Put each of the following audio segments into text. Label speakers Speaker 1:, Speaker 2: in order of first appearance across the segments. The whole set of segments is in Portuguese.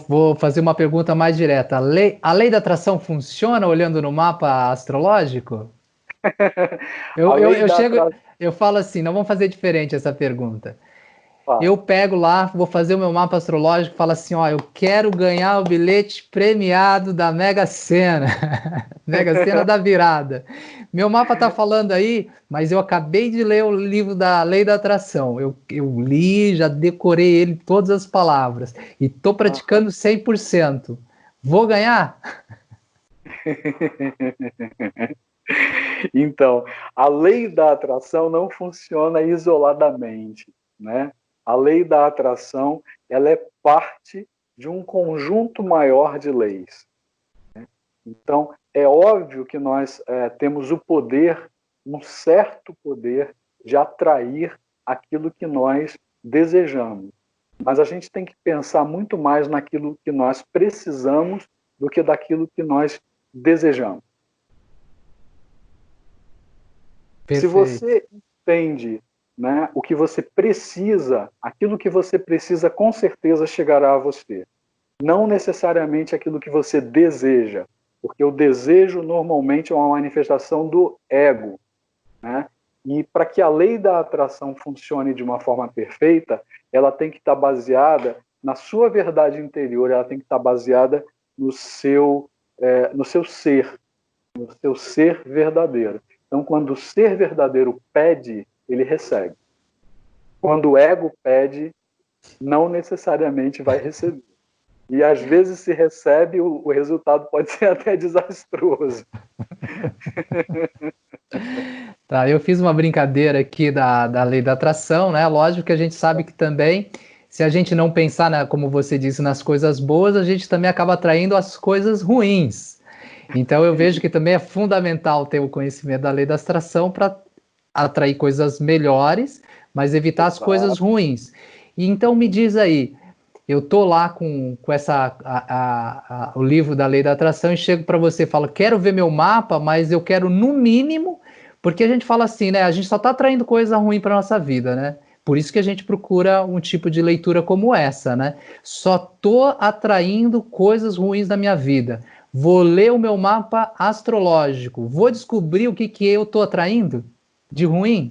Speaker 1: vou fazer uma pergunta mais direta. A lei da atração funciona olhando no mapa astrológico?
Speaker 2: A lei
Speaker 1: Eu
Speaker 2: da
Speaker 1: chego,
Speaker 2: atração.
Speaker 1: eu falo assim, não vamos fazer diferente essa pergunta. Eu pego lá, vou fazer o meu mapa astrológico, falo assim, ó, eu quero ganhar o bilhete premiado da Mega Sena, Mega Sena da virada. Meu mapa tá falando aí, mas eu acabei de ler o livro da Lei da Atração. Eu li, já decorei ele, todas as palavras, e tô praticando 100%. Vou ganhar?
Speaker 2: Então, a lei da atração não funciona isoladamente, né? A lei da atração, ela é parte de um conjunto maior de leis. Então, é óbvio que nós temos o poder, um certo poder, de atrair aquilo que nós desejamos. Mas a gente tem que pensar muito mais naquilo que nós precisamos do que daquilo que nós desejamos. Se
Speaker 1: Perfeito.
Speaker 2: você entende, né, o que você precisa, aquilo que você precisa com certeza chegará a você. Não necessariamente aquilo que você deseja, porque o desejo normalmente é uma manifestação do ego, né? E para que a lei da atração funcione de uma forma perfeita, ela tem que estar baseada na sua verdade interior, ela tem que estar baseada no seu ser, no seu ser verdadeiro. Então, quando o ser verdadeiro pede, ele recebe. Quando o ego pede, não necessariamente vai receber. E às vezes se recebe, o resultado pode ser até desastroso.
Speaker 1: Tá, eu fiz uma brincadeira aqui da lei da atração, né? Lógico que a gente sabe que também, se a gente não pensar, como você disse, nas coisas boas, a gente também acaba atraindo as coisas ruins. Então eu vejo que também é fundamental ter o conhecimento da lei da atração para atrair coisas melhores, mas evitar as coisas
Speaker 2: Exato.
Speaker 1: ruins. E então me diz aí, eu tô lá com o livro da lei da atração e chego para você e falo, quero ver meu mapa, mas eu quero no mínimo, porque a gente fala assim, né? A gente só está atraindo coisa ruim para nossa vida, né? Por isso que a gente procura um tipo de leitura como essa, né? Só tô atraindo coisas ruins na minha vida. Vou ler o meu mapa astrológico, vou descobrir o que que eu tô atraindo de ruim.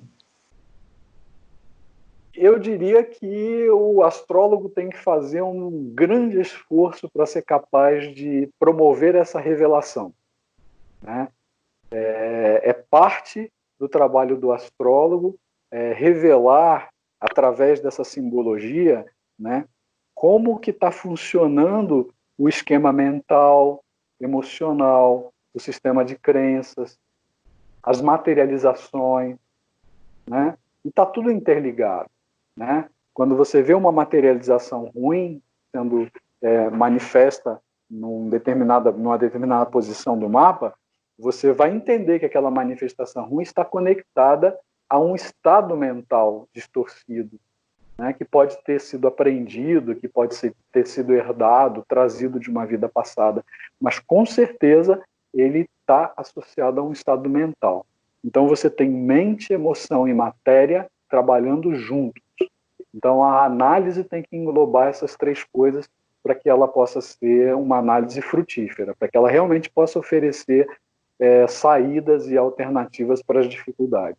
Speaker 2: Eu diria que o astrólogo tem que fazer um grande esforço para ser capaz de promover essa revelação, né? É parte do trabalho do astrólogo revelar, através dessa simbologia, né, como que está funcionando o esquema mental, emocional, o sistema de crenças, as materializações, né? E está tudo interligado, né? Quando você vê uma materialização ruim sendo manifesta numa determinada posição do mapa, você vai entender que aquela manifestação ruim está conectada a um estado mental distorcido, né, que pode ter sido aprendido, que pode ter sido herdado, trazido de uma vida passada, mas com certeza ele está associado a um estado mental. Então você tem mente, emoção e matéria trabalhando juntos. Então a análise tem que englobar essas três coisas para que ela possa ser uma análise frutífera, para que ela realmente possa oferecer saídas e alternativas para as dificuldades.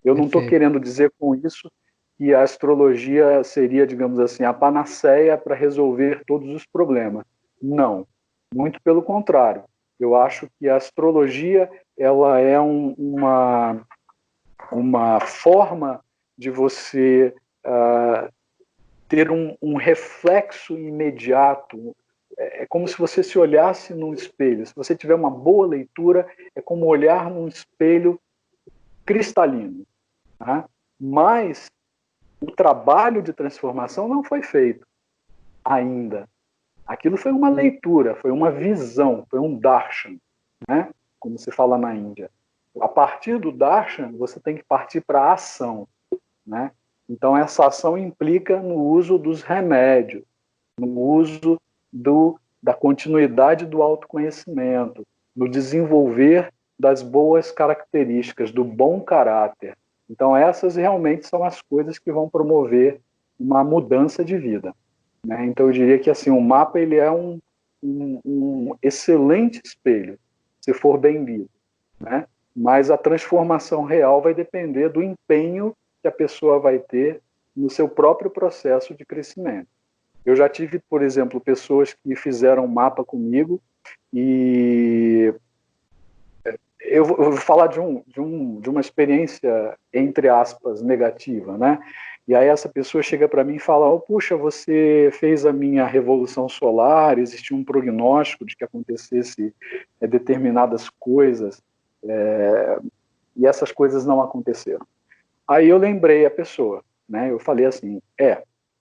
Speaker 2: Eu não estou
Speaker 1: Perfeito.
Speaker 2: querendo dizer com isso que a astrologia seria, digamos assim, a panaceia para resolver todos os problemas. Não, muito pelo contrário. Eu acho que a astrologia ela é uma forma de você ter um reflexo imediato. É como se você se olhasse num espelho. Se você tiver uma boa leitura, é como olhar num espelho cristalino. Tá? Mas o trabalho de transformação não foi feito ainda. Aquilo foi uma leitura, foi uma visão, foi um darshan, né? Como se fala na Índia. A partir do darshan, você tem que partir para a ação, né? Então, essa ação implica no uso dos remédios, no uso da continuidade do autoconhecimento, no desenvolver das boas características, do bom caráter. Então, essas realmente são as coisas que vão promover uma mudança de vida. né? Então eu diria que assim, o mapa ele é um excelente espelho, se for bem lido, né? Mas a transformação real vai depender do empenho que a pessoa vai ter no seu próprio processo de crescimento. Eu já tive, por exemplo, pessoas que fizeram mapa comigo e eu vou falar de uma experiência, entre aspas, negativa, né? E aí essa pessoa chega para mim e fala, oh, puxa, você fez a minha revolução solar, existia um prognóstico de que acontecesse determinadas coisas, e essas coisas não aconteceram. Aí eu lembrei a pessoa, né? Eu falei assim,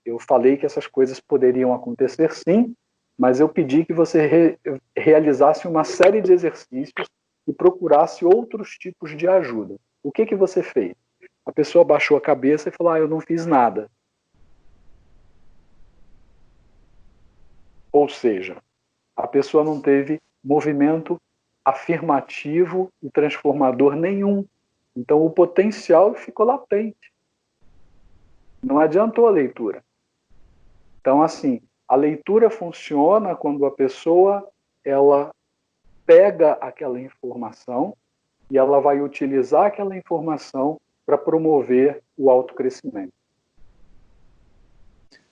Speaker 2: eu falei que essas coisas poderiam acontecer sim, mas eu pedi que você realizasse uma série de exercícios e procurasse outros tipos de ajuda. O que você fez? A pessoa baixou a cabeça e falou, eu não fiz nada. Ou seja, a pessoa não teve movimento afirmativo e transformador nenhum. Então o potencial ficou latente. Não adiantou a leitura. Então, assim, a leitura funciona quando a pessoa ela pega aquela informação e ela vai utilizar aquela informação para promover o autocrescimento.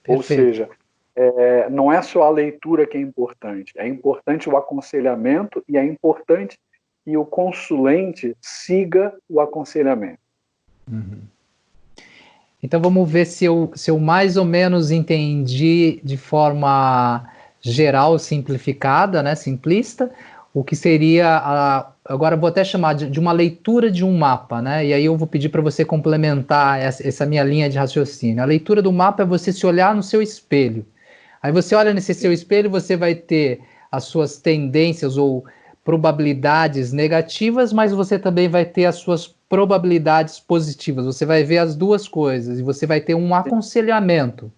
Speaker 1: Perfeito.
Speaker 2: Ou seja, não é só a leitura que é importante o aconselhamento e é importante que o consulente siga o aconselhamento.
Speaker 1: Uhum. Então vamos ver se eu mais ou menos entendi de forma geral, simplificada, né, simplista, o que seria, agora vou até chamar de uma leitura de um mapa, né, e aí eu vou pedir para você complementar essa minha linha de raciocínio. A leitura do mapa é você se olhar no seu espelho. Aí você olha nesse seu espelho, você vai ter as suas tendências ou probabilidades negativas, mas você também vai ter as suas probabilidades positivas. Você vai ver as duas coisas e você vai ter um aconselhamento,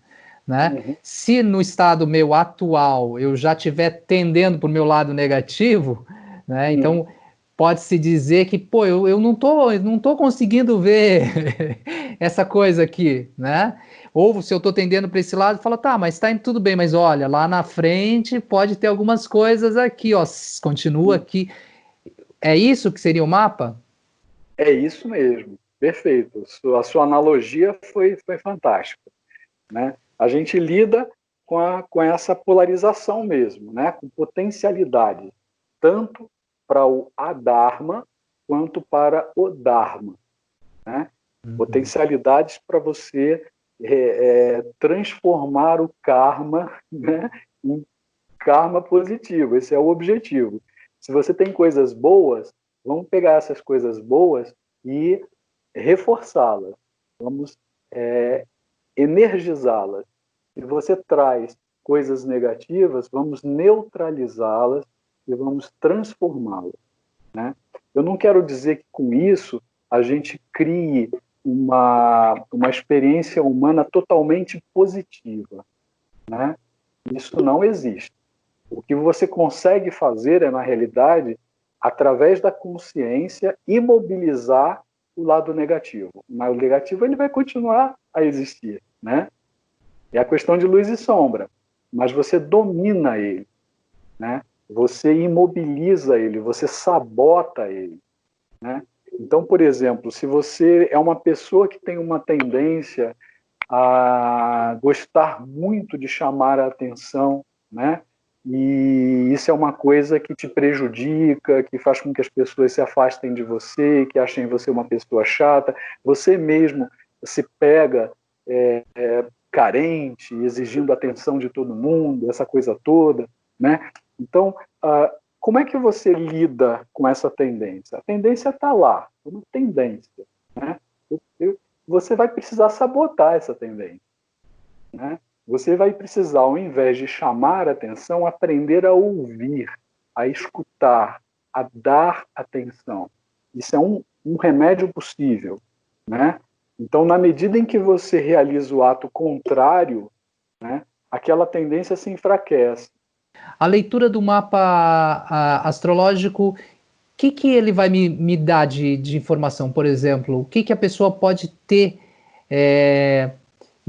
Speaker 1: né? Uhum. Se no estado meu atual eu já estiver tendendo para o meu lado negativo, né? Então pode-se dizer que, pô, eu não tô conseguindo ver essa coisa aqui, né? Ou se eu estou tendendo para esse lado, fala, tá, mas está indo tudo bem, mas olha, lá na frente pode ter algumas coisas aqui, ó, continua aqui. É isso que seria o mapa?
Speaker 2: É isso mesmo, perfeito. A sua analogia foi fantástica, né? A gente lida com essa polarização mesmo, né? Com potencialidade, tanto para o adharma quanto para o dharma, né? Potencialidades para você transformar o karma, né, em karma positivo. Esse é o objetivo. Se você tem coisas boas, vamos pegar essas coisas boas e reforçá-las. Vamos energizá-las. Se você traz coisas negativas, vamos neutralizá-las e vamos transformá-las, né? Eu não quero dizer que com isso a gente crie uma experiência humana totalmente positiva, né? Isso não existe. O que você consegue fazer é, na realidade, através da consciência, imobilizar o lado negativo. Mas o negativo ele vai continuar a existir, né? É a questão de luz e sombra, mas você domina ele, né? Você imobiliza ele, você sabota ele, né? Então, por exemplo, se você é uma pessoa que tem uma tendência a gostar muito de chamar a atenção, né? E isso é uma coisa que te prejudica, que faz com que as pessoas se afastem de você, que achem você uma pessoa chata. Você mesmo se pega carente, exigindo atenção de todo mundo, essa coisa toda, né? Então, como é que você lida com essa tendência? A tendência está lá, é uma tendência, né? Você vai precisar sabotar essa tendência, né? Você vai precisar, ao invés de chamar a atenção, aprender a ouvir, a escutar, a dar atenção. Isso é um remédio possível, né? Então, na medida em que você realiza o ato contrário, né, aquela tendência se enfraquece.
Speaker 1: A leitura do mapa astrológico, o que ele vai me dar de informação? Por exemplo, o que a pessoa pode ter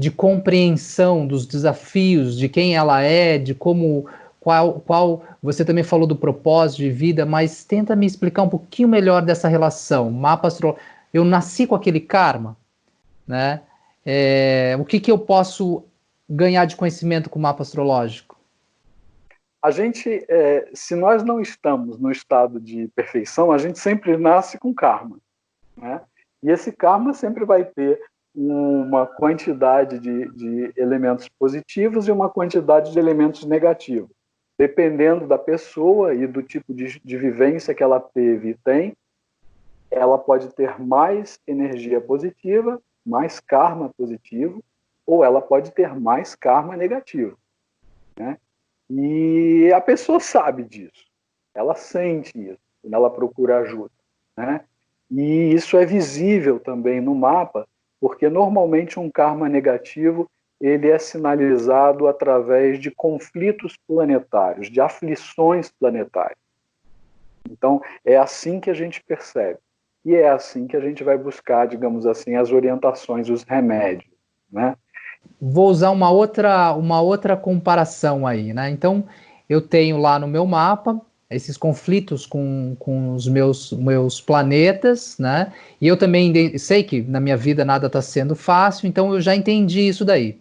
Speaker 1: de compreensão dos desafios, de quem ela é, de como, qual você também falou do propósito de vida, mas tenta me explicar um pouquinho melhor dessa relação. Mapa astrológico, eu nasci com aquele karma, né? O que eu posso ganhar de conhecimento com o mapa astrológico?
Speaker 2: A gente, se nós não estamos no estado de perfeição, a gente sempre nasce com karma, né? E esse karma sempre vai ter uma quantidade de elementos positivos e uma quantidade de elementos negativos. Dependendo da pessoa e do tipo de vivência que ela teve e tem, ela pode ter mais energia positiva, mais karma positivo, ou ela pode ter mais karma negativo, né? E a pessoa sabe disso, ela sente isso, ela procura ajuda, né? E isso é visível também no mapa, porque normalmente um karma negativo ele é sinalizado através de conflitos planetários, de aflições planetárias. Então, é assim que a gente percebe. E é assim que a gente vai buscar, digamos assim, as orientações, os remédios, né?
Speaker 1: Vou usar uma outra comparação aí, né? Então, eu tenho lá no meu mapa esses conflitos com os meus planetas, né? E eu também sei que na minha vida nada está sendo fácil, então eu já entendi isso daí.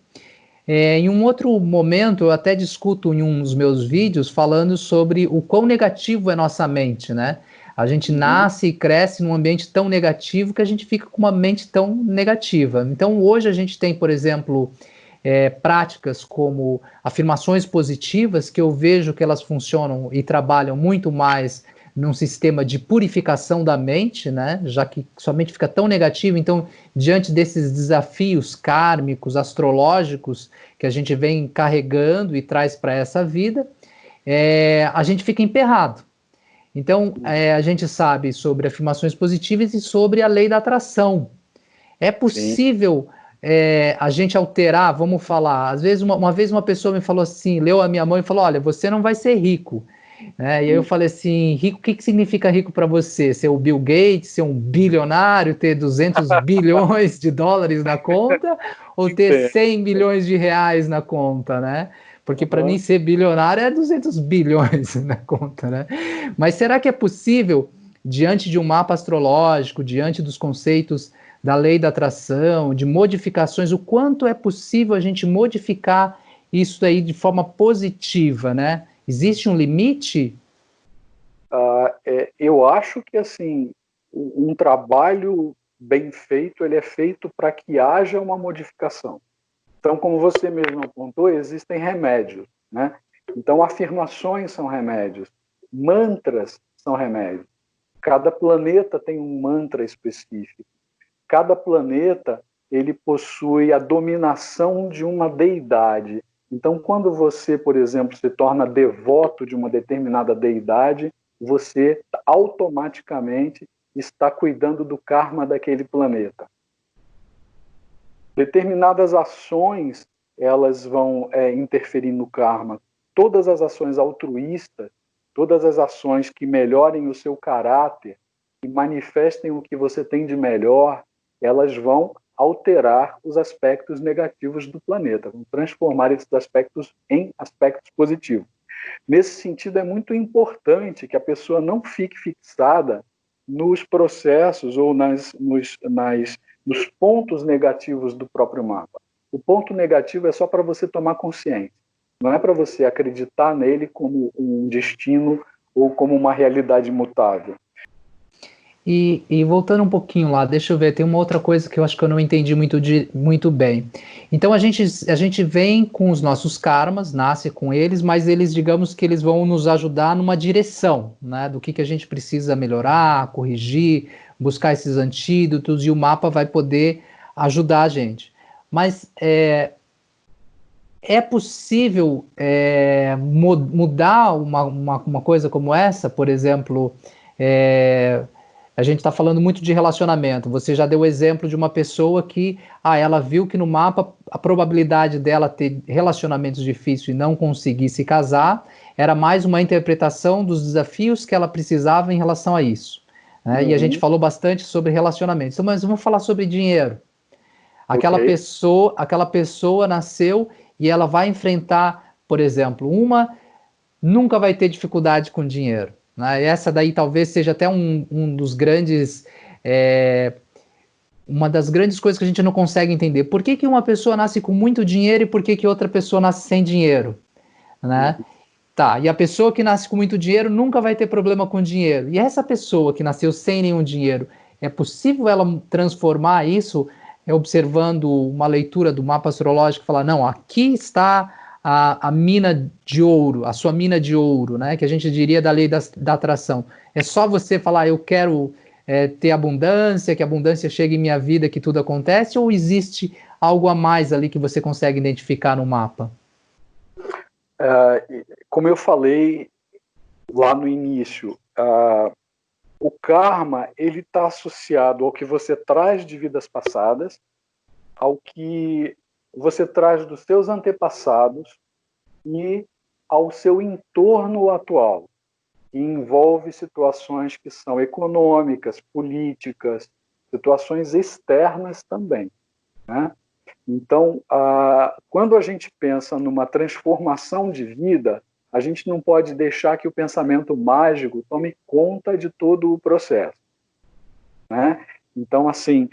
Speaker 1: Em um outro momento, eu até discuto em um dos meus vídeos falando sobre o quão negativo é nossa mente, né? A gente nasce e cresce num ambiente tão negativo que a gente fica com uma mente tão negativa. Então, hoje a gente tem, por exemplo, práticas como afirmações positivas, que eu vejo que elas funcionam e trabalham muito mais num sistema de purificação da mente, né? Já que sua mente fica tão negativa, então, diante desses desafios kármicos, astrológicos, que a gente vem carregando e traz para essa vida, a gente fica emperrado. Então, a gente sabe sobre afirmações positivas e sobre a lei da atração. É possível a gente alterar, vamos falar, às vezes uma vez uma pessoa me falou assim, leu a minha mão e falou, olha, você não vai ser rico. E aí eu falei assim, rico, o que significa rico para você? Ser o Bill Gates, ser um bilionário, ter 200 bilhões de dólares na conta, ou ter 100 bilhões de reais na conta, né? Porque para mim ser bilionário é 200 bilhões na conta, né? Mas será que é possível, diante de um mapa astrológico, diante dos conceitos da lei da atração, de modificações, o quanto é possível a gente modificar isso aí de forma positiva, né? Existe um limite?
Speaker 2: Eu acho que assim um trabalho bem feito ele é feito para que haja uma modificação. Então, como você mesmo apontou, existem remédios, né? Então, afirmações são remédios, mantras são remédios. Cada planeta tem um mantra específico. Cada planeta ele possui a dominação de uma deidade. Então, quando você, por exemplo, se torna devoto de uma determinada deidade, você automaticamente está cuidando do karma daquele planeta. Determinadas ações, elas vão interferir no karma. Todas as ações altruístas, todas as ações que melhorem o seu caráter, que manifestem o que você tem de melhor, elas vão alterar os aspectos negativos do planeta, vão transformar esses aspectos em aspectos positivos. Nesse sentido, é muito importante que a pessoa não fique fixada nos processos ou nos pontos negativos do próprio mapa. O ponto negativo é só para você tomar consciência, não é para você acreditar nele como um destino ou como uma realidade imutável.
Speaker 1: E voltando um pouquinho lá, deixa eu ver, tem uma outra coisa que eu acho que eu não entendi muito bem. Então a gente vem com os nossos karmas, nasce com eles, mas eles, digamos que eles vão nos ajudar numa direção, né? Do que a gente precisa melhorar, corrigir, buscar esses antídotos, e o mapa vai poder ajudar a gente. Mas é possível mudar uma coisa como essa, por exemplo, a gente está falando muito de relacionamento. Você já deu o exemplo de uma pessoa que ela viu que no mapa a probabilidade dela ter relacionamentos difíceis e não conseguir se casar era mais uma interpretação dos desafios que ela precisava em relação a isso. Né? E a gente falou bastante sobre relacionamentos. Então, mas vamos falar sobre dinheiro.
Speaker 2: Ok.
Speaker 1: Aquela pessoa nasceu e ela vai enfrentar, por exemplo, uma nunca vai ter dificuldade com dinheiro, né? E essa daí talvez seja até um dos grandes, uma das grandes coisas que a gente não consegue entender. Por que que uma pessoa nasce com muito dinheiro e por que que outra pessoa nasce sem dinheiro, né? Tá, e a pessoa que nasce com muito dinheiro nunca vai ter problema com dinheiro. E essa pessoa que nasceu sem nenhum dinheiro, é possível ela transformar isso, observando uma leitura do mapa astrológico, falar, não, aqui está a mina de ouro, a sua mina de ouro, né? Que a gente diria da lei da atração. É só você falar, eu quero ter abundância, que a abundância chegue em minha vida, que tudo acontece, ou existe algo a mais ali que você consegue identificar no mapa?
Speaker 2: Como eu falei lá no início, o karma ele está associado ao que você traz de vidas passadas, ao que você traz dos seus antepassados e ao seu entorno atual, que envolve situações que são econômicas, políticas, situações externas também, né? Então, quando a gente pensa numa transformação de vida, a gente não pode deixar que o pensamento mágico tome conta de todo o processo, né? Então, assim,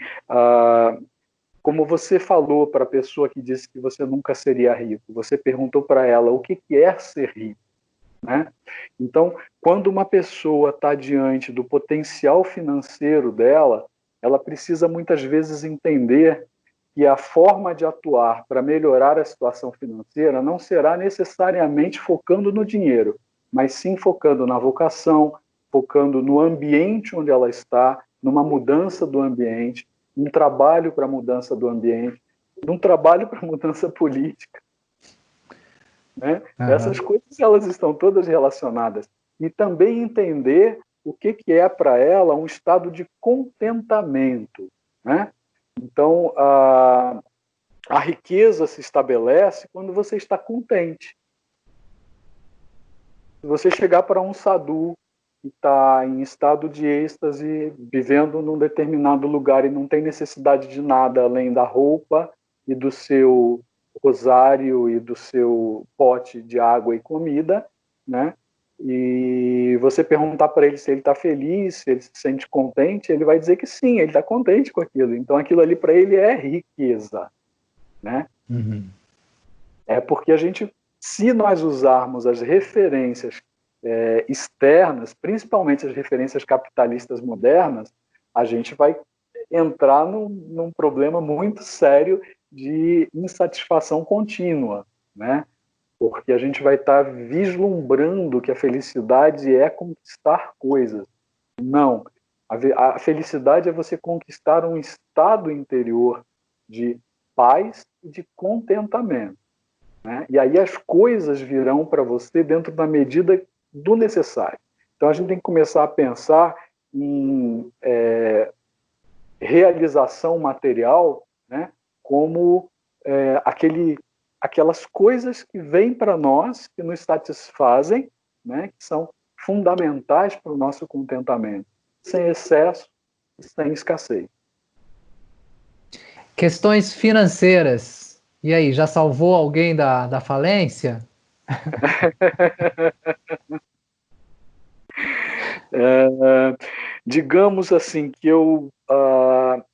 Speaker 2: como você falou para a pessoa que disse que você nunca seria rico, você perguntou para ela o que é ser rico, né? Então, quando uma pessoa está diante do potencial financeiro dela, ela precisa muitas vezes entender que a forma de atuar para melhorar a situação financeira não será necessariamente focando no dinheiro, mas sim focando na vocação, focando no ambiente onde ela está, numa mudança do ambiente, um trabalho para a mudança do ambiente, um trabalho para a mudança política, né?
Speaker 1: Aham.
Speaker 2: Essas coisas elas estão todas relacionadas. E também entender o que é para ela um estado de contentamento, né? Então, a riqueza se estabelece quando você está contente. Se você chegar para um sadhu que está em estado de êxtase, vivendo num determinado lugar e não tem necessidade de nada além da roupa e do seu rosário e do seu pote de água e comida, né? E você perguntar para ele se ele está feliz, se ele se sente contente, ele vai dizer que sim, ele está contente com aquilo. Então aquilo ali para ele é riqueza, né?
Speaker 1: Uhum.
Speaker 2: É porque se nós usarmos as referências externas, principalmente as referências capitalistas modernas, a gente vai entrar num problema muito sério de insatisfação contínua, né? Porque a gente vai estar vislumbrando que a felicidade é conquistar coisas. Não. A felicidade é você conquistar um estado interior de paz e de contentamento, né? E aí as coisas virão para você dentro da medida do necessário. Então a gente tem que começar a pensar em realização material, né, como aquelas coisas que vêm para nós, que nos satisfazem, né, que são fundamentais para o nosso contentamento, sem excesso e sem escassez.
Speaker 1: Questões financeiras. E aí, já salvou alguém da falência?
Speaker 2: Digamos assim que eu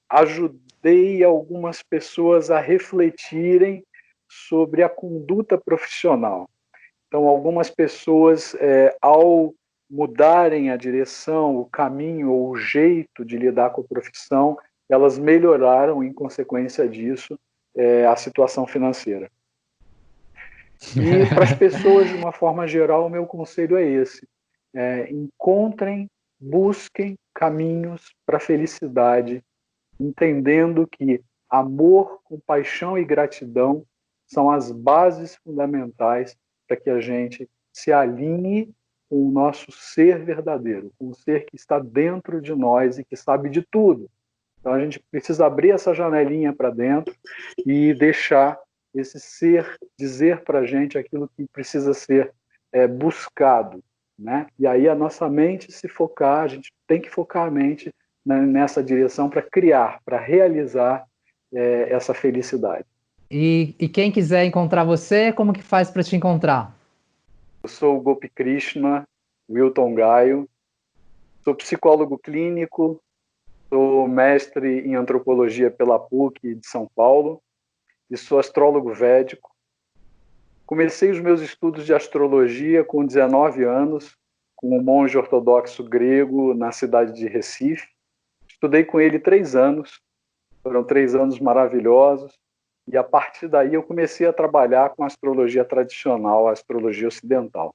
Speaker 2: ajudei algumas pessoas a refletirem sobre a conduta profissional. Então, algumas pessoas, ao mudarem a direção, o caminho ou o jeito de lidar com a profissão, elas melhoraram, em consequência disso, a situação financeira. E para as pessoas, de uma forma geral, o meu conselho é esse: encontrem, busquem caminhos para a felicidade, entendendo que amor, compaixão e gratidão são as bases fundamentais para que a gente se alinhe com o nosso ser verdadeiro, com o ser que está dentro de nós e que sabe de tudo. Então a gente precisa abrir essa janelinha para dentro e deixar esse ser dizer para a gente aquilo que precisa ser buscado, né? E aí a nossa mente se focar, a gente tem que focar a mente nessa direção para criar, para realizar essa felicidade.
Speaker 1: E quem quiser encontrar você, como que faz para te encontrar?
Speaker 2: Eu sou o Gopi Krishna, Wilton Gaio, sou psicólogo clínico, sou mestre em antropologia pela PUC de São Paulo e sou astrólogo védico. Comecei os meus estudos de astrologia com 19 anos, com um monge ortodoxo grego na cidade de Recife. Estudei com ele 3 anos, foram 3 anos maravilhosos, e a partir daí eu comecei a trabalhar com a astrologia tradicional, a astrologia ocidental.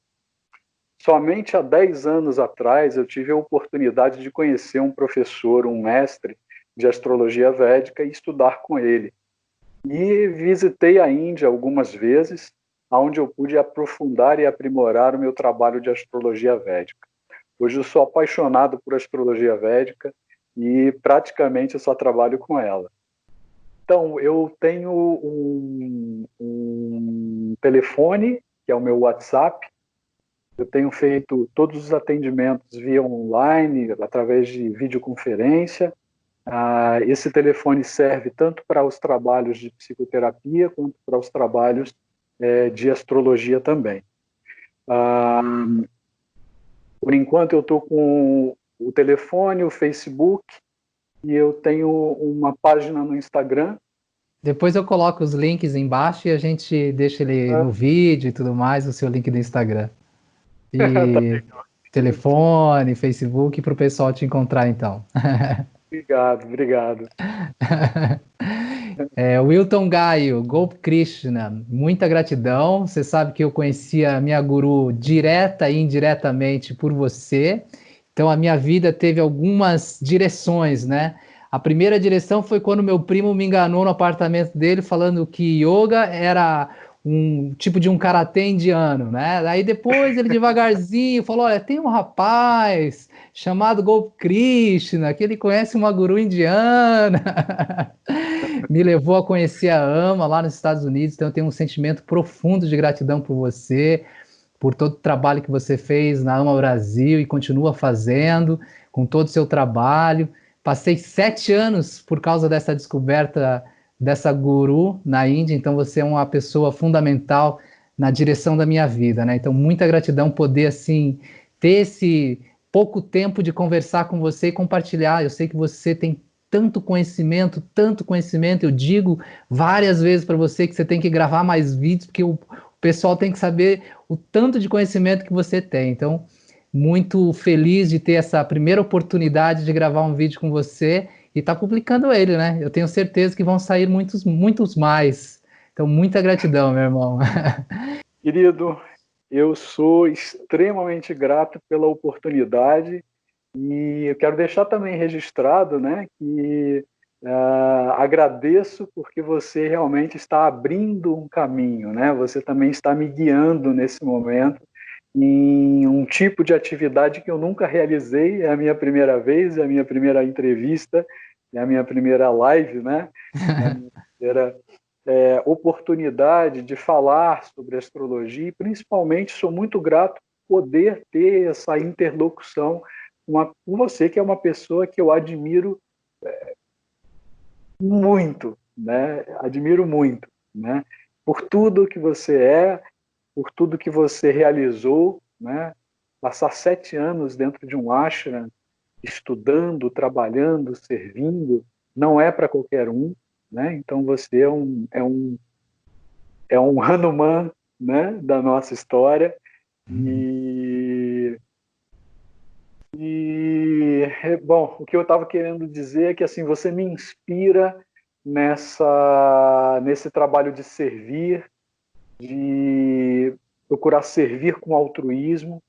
Speaker 2: Somente há 10 anos atrás eu tive a oportunidade de conhecer um professor, um mestre de astrologia védica e estudar com ele. E visitei a Índia algumas vezes, onde eu pude aprofundar e aprimorar o meu trabalho de astrologia védica. Hoje eu sou apaixonado por astrologia védica e praticamente eu só trabalho com ela. Então, eu tenho um telefone, que é o meu WhatsApp. Eu tenho feito todos os atendimentos via online, através de videoconferência. Esse telefone serve tanto para os trabalhos de psicoterapia quanto para os trabalhos de astrologia também. Por enquanto, eu estou com o telefone, o Facebook, e eu tenho uma página no Instagram.
Speaker 1: Depois eu coloco os links embaixo e a gente deixa ele no vídeo e tudo mais, o seu link do Instagram. E telefone, Facebook, para o pessoal te encontrar, então.
Speaker 2: Obrigado.
Speaker 1: Wilton Gaio, Gopi Krishna, muita gratidão. Você sabe que eu conhecia a minha guru direta e indiretamente por você. Então a minha vida teve algumas direções, né? A primeira direção foi quando meu primo me enganou no apartamento dele, falando que yoga era um tipo de um karatê indiano, né? Aí depois ele devagarzinho falou: olha, tem um rapaz chamado Gopi Krishna, que ele conhece uma guru indiana. Me levou a conhecer a AMA lá nos Estados Unidos, então eu tenho um sentimento profundo de gratidão por você, por todo o trabalho que você fez na AMA Brasil e continua fazendo, com todo o seu trabalho. Passei 7 anos por causa dessa descoberta dessa guru na Índia, então você é uma pessoa fundamental na direção da minha vida, né? Então, muita gratidão poder, assim, ter esse pouco tempo de conversar com você e compartilhar. Eu sei que você tem tanto conhecimento. Eu digo várias vezes para você que você tem que gravar mais vídeos, porque o pessoal tem que saber o tanto de conhecimento que você tem. Então, muito feliz de ter essa primeira oportunidade de gravar um vídeo com você e estar publicando ele, né? Eu tenho certeza que vão sair muitos mais. Então, muita gratidão, meu irmão.
Speaker 2: Querido, eu sou extremamente grato pela oportunidade e eu quero deixar também registrado, né, que agradeço porque você realmente está abrindo um caminho, né? Você também está me guiando nesse momento em um tipo de atividade que eu nunca realizei, é a minha primeira vez, é a minha primeira entrevista, é a minha primeira live, né? É a minha primeira oportunidade de falar sobre astrologia e, principalmente, sou muito grato por poder ter essa interlocução com você, que é uma pessoa que eu admiro muito, né? Admiro muito, né? Por tudo que você é, por tudo que você realizou, né? Passar 7 anos dentro de um ashram, estudando, trabalhando, servindo, não é para qualquer um, né? Então você é um Hanuman, né? Da nossa história bom, o que eu estava querendo dizer é que assim você me inspira nesse trabalho de servir, de procurar servir com altruísmo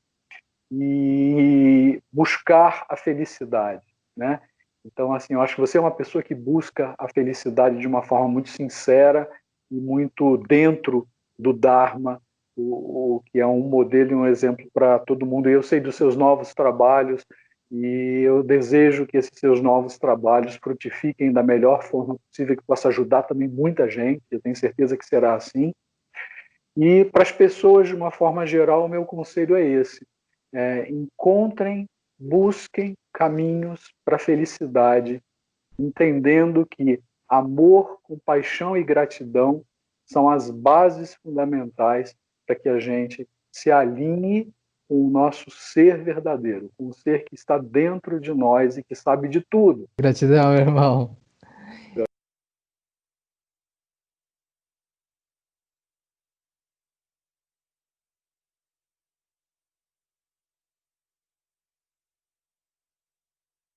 Speaker 2: e buscar a felicidade, né? Então, assim, eu acho que você é uma pessoa que busca a felicidade de uma forma muito sincera e muito dentro do Dharma, o que é um modelo e um exemplo para todo mundo. E eu sei dos seus novos trabalhos e eu desejo que esses seus novos trabalhos frutifiquem da melhor forma possível, que possa ajudar também muita gente. Eu tenho certeza que será assim. E para as pessoas, de uma forma geral, o meu conselho é esse: encontrem, busquem caminhos para a felicidade, entendendo que amor, compaixão e gratidão são as bases fundamentais para que a gente se alinhe com o nosso ser verdadeiro, com o ser que está dentro de nós e que sabe de tudo.
Speaker 1: Gratidão, meu irmão.